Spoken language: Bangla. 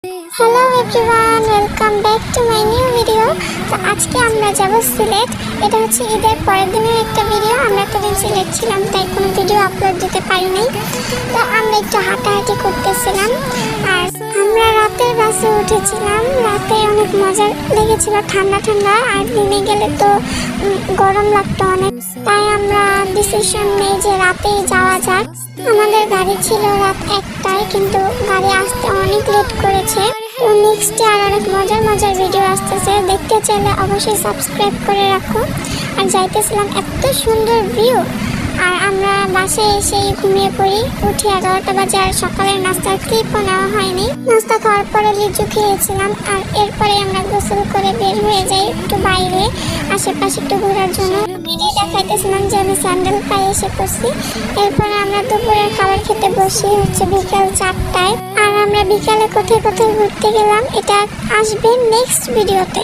Hello everyone, welcome back to my new video. তো আজকে আমরা যাব সিলেট। এটা হচ্ছে ঈদের পরের দিনের একটা ভিডিও। আমরা এতদিন সিলেট ছিলাম, তাই কোনো ভিডিও আপলোড দিতে পারিনি। তো আমরা একটু হাঁটাহাঁটি করতেছিলাম, আর আমরা রাতের বাসে উঠেছিলাম। রাতে অনেক মজা লেগেছিল, ঠান্ডা ঠান্ডা, আর দিনে গেলে তো গরম লাগতো অনেক। তাই আমরা ডিসিশন নেই যে রাতেই যাওয়া যাক। আমাদের গাড়ি ছিল রাত 1টায়, কিন্তু গাড়ি আসতে অনেক লেট করেছে। তো নেক্সটে আর অনেক মজার মজার ভিডিও আসতেছে, দেখতে চাইলে অবশ্যই সাবস্ক্রাইব করে রাখো। আর যাইতেছিলাম, এত সুন্দর ভিউ। আর আমরা বাসে এসেই ঘুমিয়ে পড়ি, উঠি 11টা বাজে। আর সকালের নাস্তার ক্লিপও নেওয়া হয়নি। নাস্তা খাওয়ার পরে লিচু খেয়েছিলাম, আর এরপরে আমরা গোসল করে বের হয়ে যাই একটু বাইরে আশেপাশে একটু ঘোরার জন্য। দেখাইতেছিলাম যে আমি স্যান্ডেল পায়ে এসে পড়ছি। এরপরে আমরা দুপুরের খাবার খেতে বসি হচ্ছে বিকাল 4টায়। আর আমরা বিকালে কোথায় কোথায় ঘুরতে গেলাম এটা আসবে নেক্সট ভিডিওতে।